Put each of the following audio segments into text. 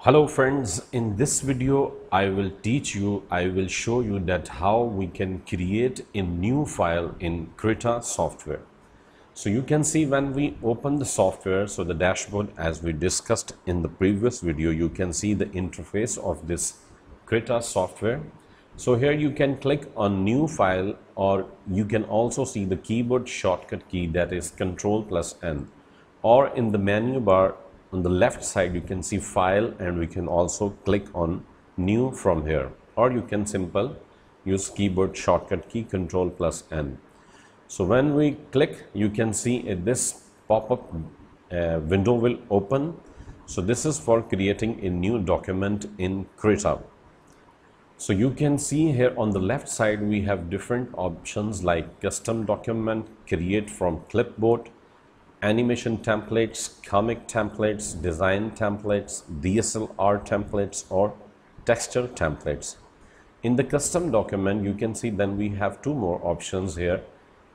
Hello friends, in this video I will show you that how we can create a new file in Krita software. So you can see when we open the software, so the dashboard, as we discussed in the previous video, you can see the interface of this Krita software. So here you can click on new file, or you can also see the keyboard shortcut key, that is Ctrl+N, or in the menu bar on the left side you can see file, and we can also click on new from here, or you can simple use keyboard shortcut key Ctrl+N. So when we click, you can see this pop-up window will open. So this is for creating a new document in Krita. So you can see here on the left side we have different options like custom document, create from clipboard, animation templates, comic templates, design templates, DSLR templates, or texture templates. In the custom document you can see then we have two more options here,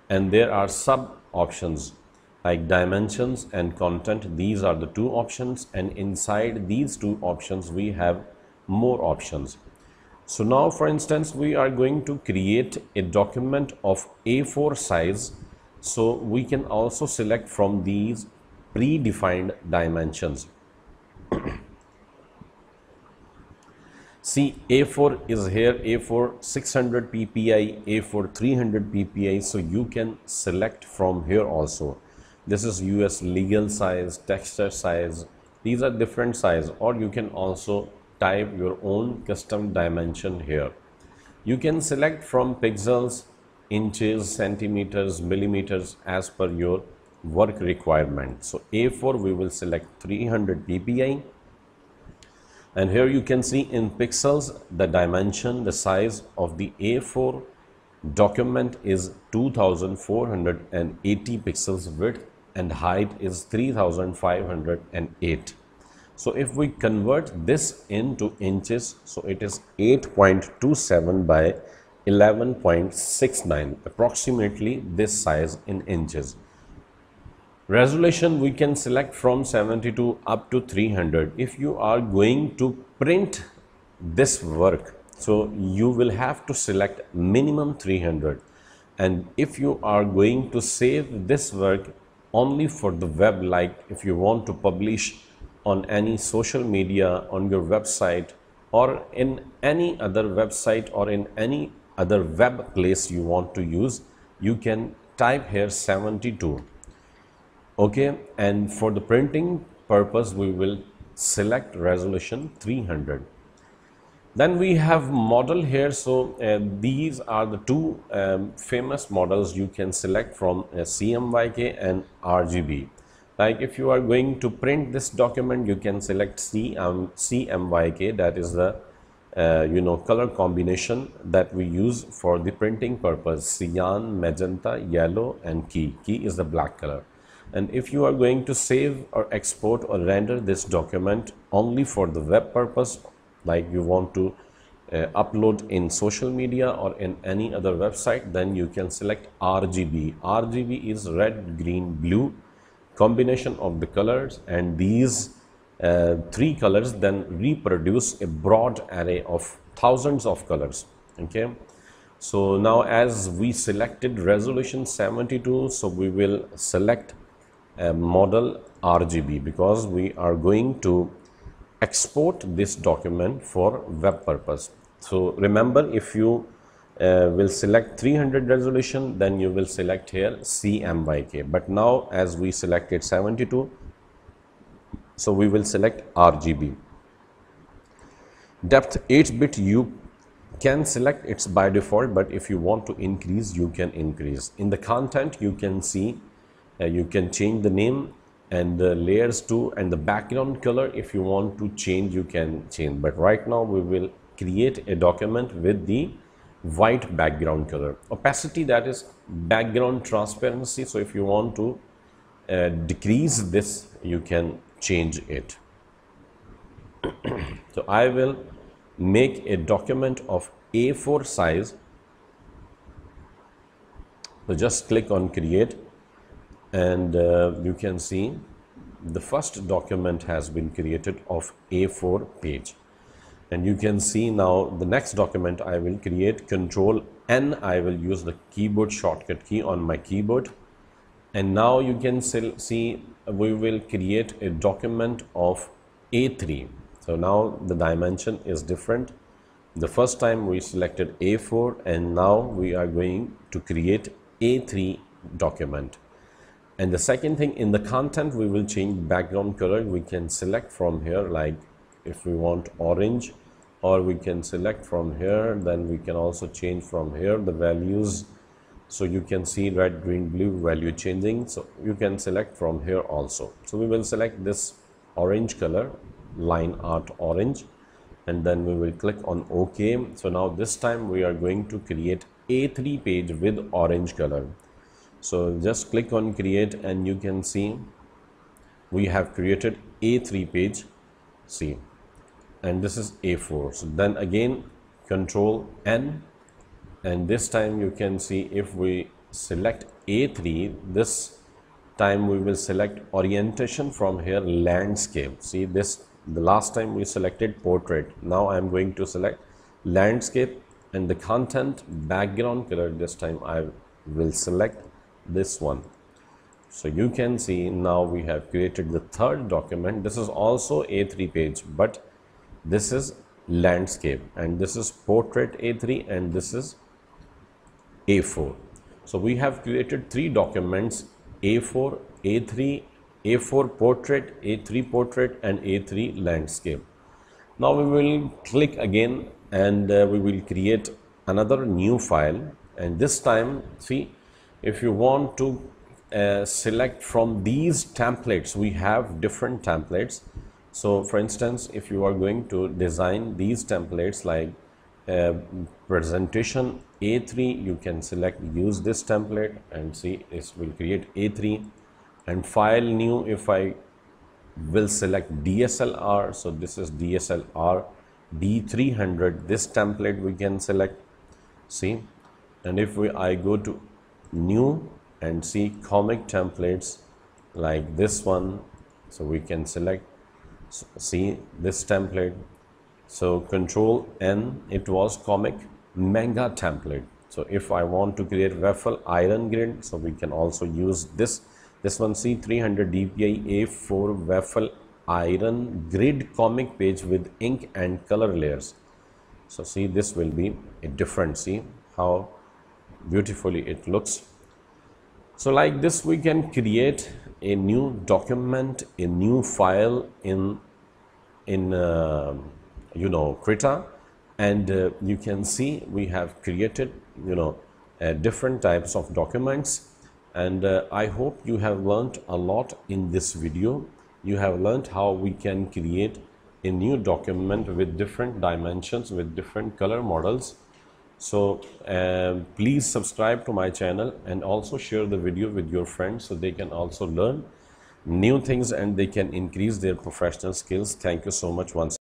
and there are sub options like dimensions and content. These are the two options, and inside these two options we have more options. So now for instance we are going to create a document of A4 size, so we can also select from these predefined dimensions. See, A4 is here, A4 600 ppi, A4 300 ppi, so you can select from here also. This is US legal size, texture size, these are different size, or you can also type your own custom dimension here. You can select from pixels, inches, centimeters, millimeters as per your work requirement. So A4 we will select 300 ppi. And here you can see in pixels the dimension, the size of the A4 document is 2480 pixels width, and height is 3508. So if we convert this into inches, so it is 8.27 by 11.69, approximately this size in inches. Resolution we can select from 72 up to 300. If you are going to print this work, so you will have to select minimum 300, and if you are going to save this work only for the web, like if you want to publish on any social media, on your website, or in any other website, or in any other web place you want to use, you can type here 72. Okay, and for the printing purpose we will select resolution 300. Then we have model here. So these are the two famous models you can select from, CMYK and RGB. Like if you are going to print this document, you can select CMYK, that is the color combination that we use for the printing purpose: cyan, magenta, yellow, and key is the black color. And if you are going to save or export or render this document only for the web purpose, like you want to upload in social media or in any other website, then you can select RGB. RGB is red, green, blue combination of the colors, and these three colors then reproduce a broad array of thousands of colors. Okay, so now as we selected resolution 72, so we will select model RGB, because we are going to export this document for web purpose. So remember, if you will select 300 resolution, then you will select here CMYK, but now as we selected 72, so we will select RGB. Depth 8-bit you can select, it's by default, but if you want to increase, you can increase. In the content you can see you can change the name and the layers too, and the background color. If you want to change, you can change, but right now we will create a document with the white background color. Opacity, that is background transparency. So if you want to decrease this, you can change it. So I will make a document of A4 size. So just click on create, and you can see the first document has been created of A4 page. And you can see now the next document I will create, Control N. I will use the keyboard shortcut key on my keyboard. And now you can see we will create a document of A3. So now the dimension is different. The first time we selected A4, and now we are going to create A3 document. And the second thing, in the content we will change background color. We can select from here, like if we want orange, or we can select from here. Then we can also change from here the values. So you can see red, green, blue value changing. So you can select from here also. So we will select this orange color, line art orange, and then we will click on OK. So now this time we are going to create A3 page with orange color. So just click on create, and you can see we have created A3 page. See, and this is A4. So then again Control N, and this time you can see if we select A3, this time we will select orientation from here, landscape. See this, the last time we selected portrait. Now I am going to select landscape, and the content background color, this time I will select this one. So you can see now we have created the third document. This is also A3 page, but this is landscape, and this is portrait A3, and this is A4. So we have created three documents: A4, A3, A4 portrait, A3 portrait, and A3 landscape. Now we will click again, and we will create another new file. And this time, see, if you want to select from these templates, we have different templates. So for instance, if you are going to design these templates like presentation A3, you can select use this template, and see this will create A3. And file new, if I will select DSLR, so this is DSLR D300, this template we can select. See, and if I go to new and see comic templates like this one, so we can select, see this template. So Control N, it was comic manga template. So if I want to create waffle iron grid, so we can also use this one. See, 300 dpi A4 waffle iron grid comic page with ink and color layers. So see, this will be a different, see how beautifully it looks. So like this we can create a new document, a new file in Krita, and you can see we have created different types of documents. And I hope you have learned a lot in this video. You have learned how we can create a new document with different dimensions, with different color models. So please subscribe to my channel, and also share the video with your friends so they can also learn new things and they can increase their professional skills. Thank you so much once.